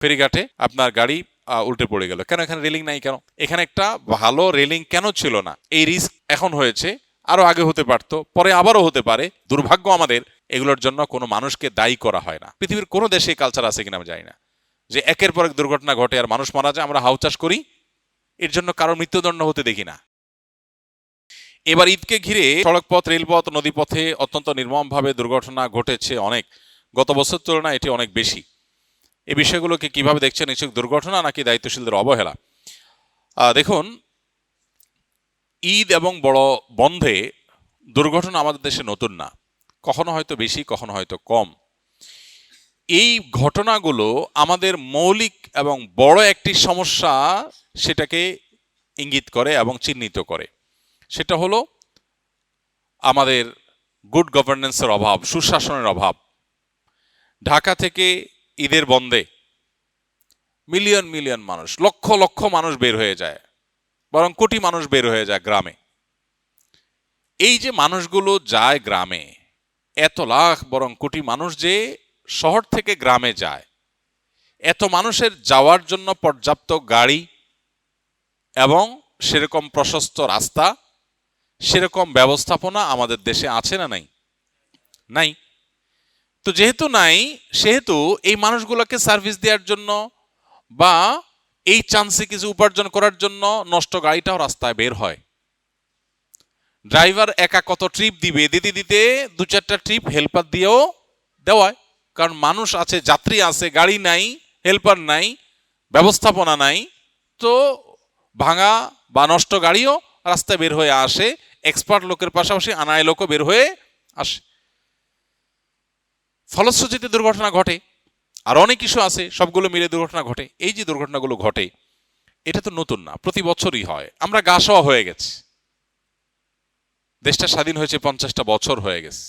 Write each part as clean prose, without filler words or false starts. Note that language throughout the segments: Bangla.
ফেরিঘাটে আপনার গাড়ি উল্টে পড়ে গেল, কেন? এখানে রেলিং নাই কেন? এখানে একটা ভালো রেলিং কেন ছিল না? এই রিস্ক এখন হয়েছে, আরো আগে হতে পারতো, পরে আবারও হতে পারে। দুর্ভাগ্য আমাদের, এগুলোর জন্য কোনো মানুষকে দায়ী করা হয় না। পৃথিবীর কোনো দেশে কালচার আছে কিনা আমি জানি না, যে একের পর এক দুর্ঘটনা ঘটে আর মানুষ মারা যায়, আমরা হাউচাস করি, এর জন্য কারো মৃত্যুদণ্ড হতে দেখি না। এবার ঈদকে ঘিরে সড়কপথ, রেলপথ, নদীপথে অত্যন্ত নির্মমভাবে দুর্ঘটনা ঘটেছে অনেক। গত বছর তুলনায় এটি অনেক বেশি। এই বিষয়গুলোকে কিভাবে দেখছেন? নিশ্চয় দুর্ঘটনা নাকি দায়িত্বশীলদের অবহেলা? দেখুন, ঈদ এবং বড় বন্ধে দুর্ঘটনা আমাদের দেশে নতুন না, কখনো হয়তো বেশি, কখনো হয়তো কম। এই ঘটনাগুলো আমাদের মৌলিক এবং বড় একটি সমস্যা সেটাকে ইঙ্গিত করে এবং চিহ্নিত করে। সেটা হলো আমাদের গুড গভর্নেন্সের অভাব, সুশাসনের অভাব। ঢাকা থেকে ঈদের বন্ধে মিলিয়ন মিলিয়ন মানুষ, লক্ষ লক্ষ মানুষ বের হয়ে যায়, বরং কোটি মানুষ বের হয়ে যায় গ্রামে। এই যে মানুষগুলো যায় গ্রামে, এত লাখ বরং কোটি মানুষ যে শহর থেকে গ্রামে যায়, এত মানুষের যাওয়ার জন্য পর্যাপ্ত গাড়ি এবং সেরকম প্রশস্ত রাস্তা, সেরকম ব্যবস্থাপনা আমাদের দেশে আছে না নাই? নাই। তো যেহেতু নাই, সেহেতু এই মানুষগুলোকে সার্ভিস দেওয়ার জন্য বা এই চান্সে কিছু উপার্জন করার জন্য নষ্ট গাড়িটাও রাস্তায় বের হয়। ড্রাইভার একা কত ট্রিপ দিবে, দিতে দিতে দু চারটা ট্রিপ হেল্পার দিয়েও দেওয়ায়। কারণ মানুষ আছে, যাত্রী আছে, গাড়ি নাই, হেল্পার নাই, ব্যবস্থাপনা নাই, তো ভাঙা বা নষ্ট গাড়িও রাস্তায় বের হয়ে আসে। এক্সপার্ট লোকের পাশাপাশি আনায় লোকও বের হয়ে আসে, ফলশ্রুতিতে দুর্ঘটনা ঘটে। আর অনেক কিছু আছে, সবগুলো মিলে দুর্ঘটনা ঘটে। এই যে দুর্ঘটনাগুলো ঘটে, এটা তো নতুন না, প্রতি বছরই হয়। আমরা গা সওয়া হয়ে গেছি, দেশটা স্বাধীন হয়েছে 50টা বছর হয়ে গেছে।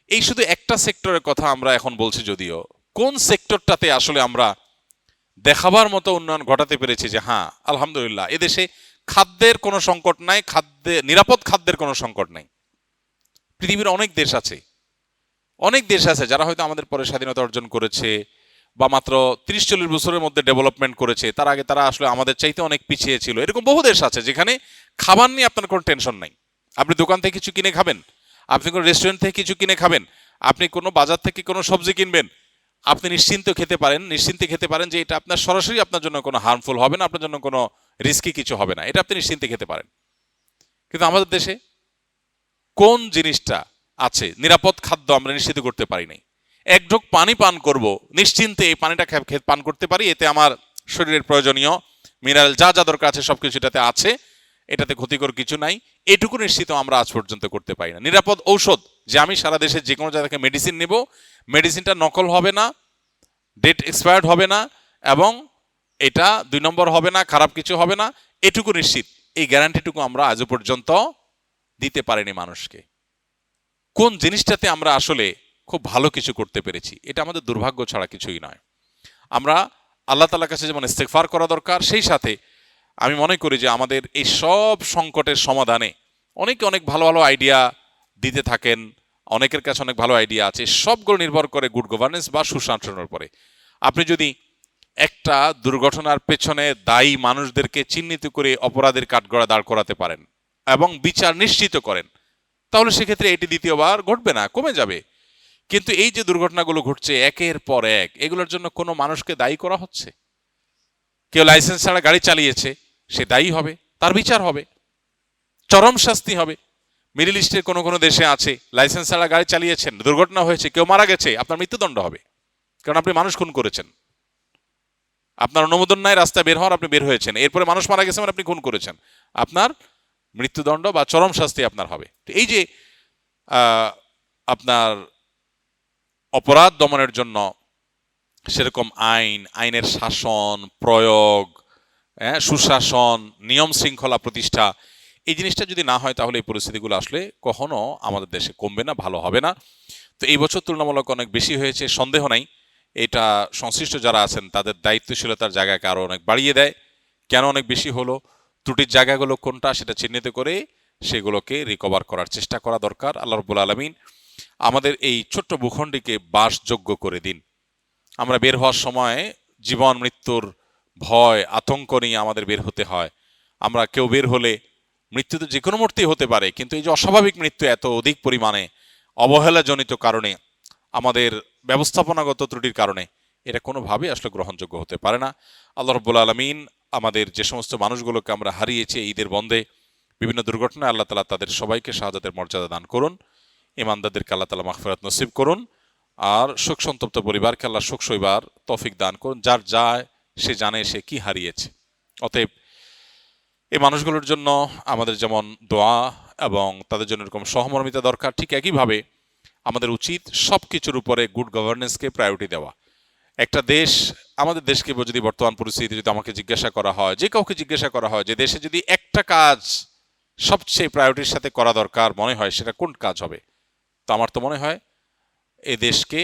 এই শুধু একটা সেক্টরের কথা আমরা এখন বলছি, যদিও কোন সেক্টরটাতে আসলে আমরা দেখাবার মতো উন্নয়ন ঘটাতে পেরেছি যে হ্যাঁ আলহামদুলিল্লাহ এদেশে খাদ্যের কোনো সংকট নাই, নিরাপদ খাদ্যের কোনো সংকট নাই। পৃথিবীর অনেক দেশ আছে, অনেক দেশ আছে যারা হয়তো আমাদের পরে স্বাধীনতা অর্জন করেছে বা মাত্র 30-40 বছরের মধ্যে ডেভেলপমেন্ট করেছে, তার আগে তারা আসলে আমাদের চাইতে অনেক পিছিয়ে ছিল। এরকম বহু দেশ আছে যেখানে খাবার নিয়ে আপনার কোনো টেনশন নাই। আপনি দোকান থেকে কিছু কিনে খাবেন, আপনি কোনো রেস্টুরেন্ট থেকে কিছু কিনে খাবেন, আপনি কোনো বাজার থেকে কোনো সবজি কিনবেন, আপনি নিশ্চিন্তে খেতে পারেন যে এটা আপনার সরাসরি আপনার জন্য কোনো হার্মফুল হবে না, আপনার জন্য কোনো রিস্কি কিছু হবে না, এটা আপনি নিশ্চিন্তে খেতে পারেন। কিন্তু আমাদের দেশে কোন জিনিসটা আছে? নিরাপদ খাদ্য আমরা নিশ্চিত করতে পারি নাই। এক ঢোক পানি পান করব, নিশ্চিন্তে এই পানিটা পান করতে পারি, এতে আমার শরীরের প্রয়োজনীয় মিনারেল যা যা দরকার আছে সবকিছু এটাতে আছে, এটাতে ক্ষতিকর কিছু নাই, এটুকু নিশ্চিত আমরা আজ পর্যন্ত করতে পারি না। নিরাপদ ঔষধ, যে আমি সারা দেশে যে কোনো জায়গা থেকে মেডিসিন নেব, মেডিসিনটা নকল হবে না, ডেট এক্সপায়ার্ড হবে না, এবং এটা 2 নম্বর হবে না, খারাপ কিছু হবে না, এটুকু নিশ্চিত, এই গ্যারান্টিটুকু আমরা আজও পর্যন্ত দিতে পারিনি মানুষকে। কোন জিনিসটাতে আমরা আসলে খুব ভালো কিছু করতে পেরেছি? এটা আমাদের দুর্ভাগ্য ছাড়া কিছুই নয়। আমরা আল্লাহ তাআলার কাছে যেমন ইস্তেগফার করা দরকার, সেই সাথে আমি মনে করি যে আমাদের এই সব সংকটের সমাধানে অনেকে অনেক ভালো ভালো আইডিয়া দিতে থাকেন, অনেকের কাছে অনেক ভালো আইডিয়া আছে, সবগুলো নির্ভর করে গুড গভর্নেন্স বা সুশাসনের উপরে। আপনি যদি একটা দুর্ঘটনার পেছনে দায়ী মানুষদেরকে চিহ্নিত করে অপরাধের কাঠগড়া দাঁড় করাতে পারেন এবং বিচার নিশ্চিত করেন, তাহলে সেক্ষেত্রে এটি দ্বিতীয়বার ঘটবে না, কমে যাবে। কিন্তু এই যে দুর্ঘটনাগুলো ঘটছে একের পর এক, এগুলোর জন্য কোনো মানুষকে দায়ী করা হচ্ছে? কেউ লাইসেন্স ছাড়া গাড়ি চালিয়েছে, সে দায়ী হবে, তার বিচার হবে, চরম শাস্তি হবে। মিডল ইস্টের কোনো কোনো দেশে আছে, লাইসেন্স ছাড়া গাড়ি চালিয়েছেন, দুর্ঘটনা হয়েছে, কেউ মারা গেছে, আপনার মৃত্যুদণ্ড হবে, কারণ আপনি মানুষ খুন করেছেন। আপনার অনুমোদন নাই রাস্তায় বের হওয়ার, আপনি বের হয়েছেন, এরপরে মানুষ মারা গেছে মানে আপনি খুন করেছেন, আপনার মৃত্যুদণ্ড বা চরম শাস্তি আপনার হবে। এই যে আপনার অপরাধ দমনের জন্য সেরকম আইনের শাসন প্রয়োগ, সুশাসন, নিয়ম শৃঙ্খলা প্রতিষ্ঠা, এই জিনিসটা যদি না হয় তাহলে এই পরিস্থিতিগুলো আসলে কখনো আমাদের দেশে কমবে না, ভালো হবে না। তো এই বছর তুলনামূলক অনেক বেশি হয়েছে, সন্দেহ নাই। এটা সংশ্লিষ্ট যারা আছেন তাদের দায়িত্বশীলতার জায়গাকে আরো অনেক বাড়িয়ে দেয়। কেন অনেক বেশি হলো, ত্রুটির জায়গাগুলো কোনটা সেটা চিহ্নিত করে সেগুলোকে রিকভার করার চেষ্টা করা দরকার। আল্লাহ রাব্বুল আলামিন আমাদের এই ছোট্ট ভূখণ্ডকে বাসযোগ্য করে দিন। আমরা বের হওয়ার সময় জীবন মৃত্যুর ভয় আতঙ্ক নিয়ে আমাদের বের হতে হয়। আমরা কেউ বের হলে মৃত্যু তো যে কোনো মুহূর্তেই হতে পারে, কিন্তু এই যে অস্বাভাবিক মৃত্যু এত অধিক পরিমাণে অবহেলাজনিত কারণে, আমাদের ব্যবস্থাপনাগত ত্রুটির কারণে, এটা কোনোভাবেই আসলে গ্রহণযোগ্য হতে পারে না। আল্লাহ রাব্বুল আলামিন আমাদের যে সমস্ত মানুষগুলোকে আমরা হারিয়েছি ঈদের বন্দে বিভিন্ন দুর্ঘটনায়, আল্লাহ তাআলা তাদের সবাইকে শাহাদাতের মর্যাদা দান করুন। ইমানদারদেরকে আল্লাহ তাআলা মাগফিরাত নসিব করুন। আর শোক সন্তপ্ত পরিবারকে আল্লাহ শোক সইবার তৌফিক দান করুন। যার যায় সে জানে সে কি হারিয়েছে। অতএব এই মানুষগুলোর জন্য আমাদের যেমন দোয়া এবং তাদের জন্য এরকম সহমর্মিতা দরকার, ঠিক একইভাবে আমাদের উচিত সব কিছুর উপরে গুড গভর্নেন্সকে প্রায়োরিটি দেওয়া। একটা দেশ, আমাদের দেশকে যদি বর্তমান পরিস্থিতি যদি আমাকে জিজ্ঞাসা করা হয়, যে কাউকে জিজ্ঞাসা করা হয় যে দেশে যদি একটা কাজ সবচেয়ে প্রায়োরিটির সাথে করা দরকার মনে হয়, সেটা কোন কাজ হবে? তো আমার তো মনে হয় এই দেশকে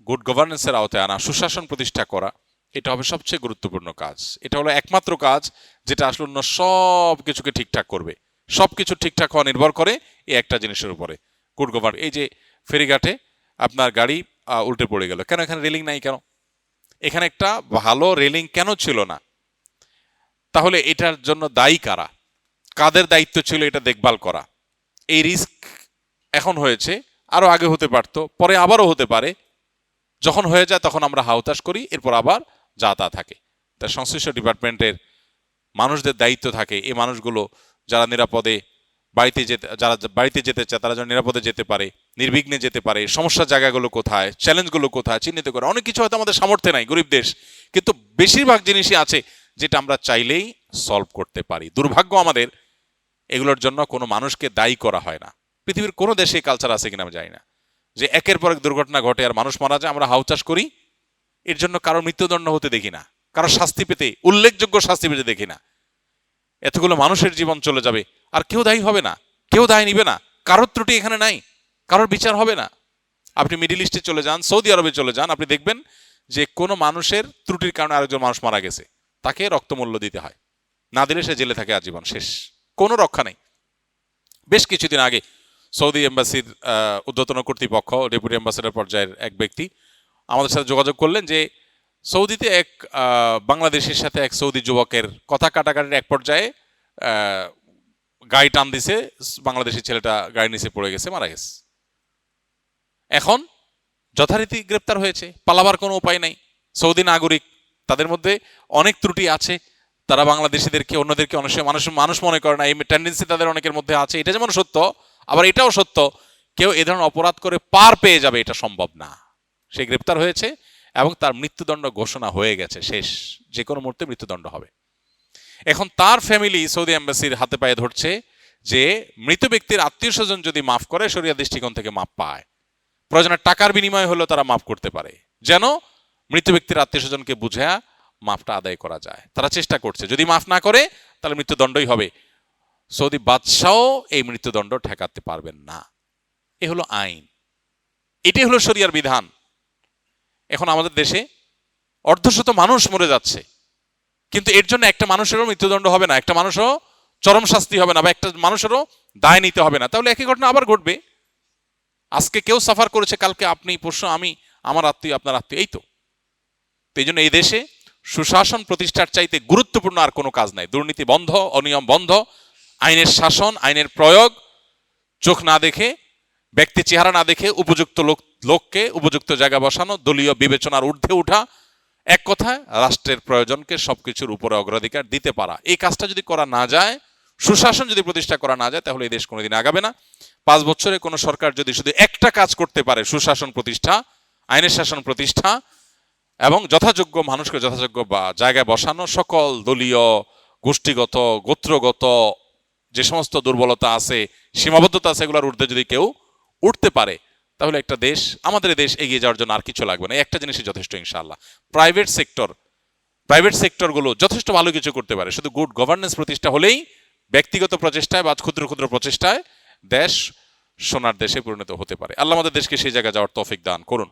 গুড গভর্নেন্সের আওতায় আনা, সুশাসন প্রতিষ্ঠা করা, এটা হবে সবচেয়ে গুরুত্বপূর্ণ কাজ। এটা হলো একমাত্র কাজ যেটা আসলে অন্য সব কিছুকে ঠিকঠাক করবে। সব কিছু ঠিকঠাক হওয়া নির্ভর করে এই একটা জিনিসের উপরে, গুড গভর্ন। এই যে ফেরিঘাটে আপনার গাড়ি উল্টে পড়ে গেল, কেন? এখানে রেলিং নাই কেন? এখানে একটা ভালো রেলিং কেন ছিল না? তাহলে এটার জন্য দায়ী কারা? কাদের দায়িত্ব ছিল এটা দেখভাল করা? এই রিস্ক এখন হয়েছে, আরো আগে হতে পারতো, পরে আবারও হতে পারে। যখন হয়ে যায় তখন আমরা হাউতাশ করি, এরপর আবার যা তা থাকে। তার সংশ্লিষ্ট ডিপার্টমেন্টের মানুষদের দায়িত্ব থাকে এই মানুষগুলো যারা নিরাপদে যারা বাড়িতে যেতে চায় তারা যেন নিরাপদে যেতে পারে, নির্বিঘ্নে যেতে পারে। সমস্যার জায়গাগুলো কোথায়, চ্যালেঞ্জগুলো কোথায় চিহ্নিত করে। অনেক কিছু হয়তো আমাদের সামর্থ্যে নাই, গরিব দেশ, কিন্তু বেশিরভাগ জিনিসই আছে যেটা আমরা চাইলেই সলভ করতে পারি। দুর্ভাগ্য আমাদের, এগুলোর জন্য কোনো মানুষকে দায়ী করা হয় না। পৃথিবীর কোনো দেশে কালচার আছে কিনা আমি জানি না, যে একের পর এক দুর্ঘটনা ঘটে আর মানুষ মারা যায়, আমরা হাউচাষ করি। এর জন্য কারোর মৃত্যুদণ্ড হতে দেখি না, কারোর শাস্তি পেতে, উল্লেখযোগ্য শাস্তি পেতে দেখি না। এতগুলো মানুষের জীবন চলে যাবে আর কেউ দায়ী হবে না, কেউ দায় নিবে না। কারোর ত্রুটি এখানে নাই, কারোর বিচার হবে না। আপনি মিডিল ইস্টে চলে যান, সৌদি আরবে চলে যান, আপনি দেখবেন যে কোনো মানুষের ত্রুটির কারণে আরেকজন মানুষ মারা গেছে, তাকে রক্তমূল্য দিতে হয়, না দিলে সে জেলে থাকে আজীবন, শেষ, কোনো রক্ষা নেই। বেশ কিছুদিন আগে সৌদি এম্বাসির ঊর্ধ্বতন কর্তৃপক্ষ, ডেপুটি অ্যাম্বাসেডর পর্যায়ের এক ব্যক্তি আমাদের সাথে যোগাযোগ করলেন যে সৌদিতে এক বাংলাদেশের সাথে এক সৌদি যুবকের কথা কাটাকাটির এক পর্যায়ে গাড়ি টান দিছে, বাংলাদেশি ছেলেটা গাড়ি নিচে পড়ে গেছে, মারা গেছে। এখন যথারীতি গ্রেপ্তার হয়েছে, পালাবার কোনো উপায় নাই। সৌদি নাগরিক, তাদের মধ্যে অনেক ত্রুটি আছে, তারা বাংলাদেশিদেরকে অন্যদেরকে অনেক সময় মানুষ মনে করে না, এই টেন্ডেন্সি তাদের অনেকের মধ্যে আছে। এটা যেমন সত্য, আবার এটাও সত্য কেউ এ ধরনের অপরাধ করে পার পেয়ে যাবে এটা সম্ভব না। সে গ্রেপ্তার হয়েছে এবং তার মৃত্যুদণ্ড ঘোষণা হয়ে গেছে, শেষ, যে কোনো মুহূর্তে মৃত্যুদণ্ড হবে। এখন তার ফ্যামিলি সৌদি এম্বাসির হাতে পায়ে ধরছে যে মৃত ব্যক্তির আত্মীয় স্বজন যদি মাফ করে, শরিয়া দৃষ্টিকোণ থেকে মাফ পায়, প্রয়োজনে টাকার বিনিময়ে হলেও তারা মাফ করতে পারে, যেন মৃত ব্যক্তির আত্মীয় স্বজনকে বুঝা মাফটা আদায় করা যায়। তারা চেষ্টা করছে, যদি মাফ না করে তাহলে মৃত্যুদণ্ডই হবে। সৌদি বাদশাহ এই মৃত্যুদণ্ড ঠেকাতে পারবেন না। এ হলো আইন, এটাই হলো শরিয়ার বিধান। এখন আমাদের দেশে অর্ধশত মানুষ মরে যাচ্ছে, কিন্তু এর জন্য একটা মানুষেরও মৃত্যুদণ্ড হবে না, একটা মানুষও চরম শাস্তি হবে না, বা একটা মানুষেরও দায় নিতে হবে না। তাহলে একই ঘটনা আবার ঘটবে। আজকে কেউ সাফার করেছে, কালকে আপনি, পরশু আমি, আমার আত্মীয় আপনার আত্মীয়, এই তো। এই জন্য এই দেশে সুশাসন প্রতিষ্ঠার চাইতে গুরুত্বপূর্ণ আর কোনো কাজ নাই। দুর্নীতি বন্ধ, অনিয়ম বন্ধ, আইনের শাসন, আইনের প্রয়োগ, চোখ না দেখে, ব্যক্তি চেহারা না দেখে উপযুক্ত লোককে উপযুক্ত জায়গা বসানো, দলীয় বিবেচনার ঊর্ধ্বে উঠা, এক কথায় রাষ্ট্রের প্রয়োজনকে সবকিছুর উপরে অগ্রাধিকার দিতে পারা। এই কাজটা যদি করা না যায়, সুশাসন যদি প্রতিষ্ঠা করা না যায়, তাহলে এই দেশ কোনোদিন আগাবে না। 5 বছরে কোনো সরকার যদি শুধু একটা কাজ করতে পারে, সুশাসন প্রতিষ্ঠা, আইনের শাসন প্রতিষ্ঠা এবং যথাযোগ্য মানুষকে যথাযোগ্য জায়গায় বসানো, সকল দলীয়, গোষ্ঠীগত, গোত্রগত যে সমস্ত দুর্বলতা আছে, সীমাবদ্ধতা আছে, এগুলোর ঊর্ধ্বে যদি কেউ উঠতে পারে, তাহলে একটা দেশ, আমাদের দেশ এগিয়ে যাওয়ার জন্য আর কিছু লাগবে না। একটা জিনিসই যথেষ্ট ইনশাআল্লাহ। প্রাইভেট সেক্টরগুলো যথেষ্ট ভালো কিছু করতে পারে, শুধু গুড গভর্নেন্স প্রতিষ্ঠা হলেই, ব্যক্তিগত প্রচেষ্টায় বা ক্ষুদ্র ক্ষুদ্র প্রচেষ্টায় দেশ সোনার দেশে পরিণত হতে পারে। আল্লাহ আমাদের দেশকে সেই জায়গায় যাওয়ার তৌফিক দান করুন।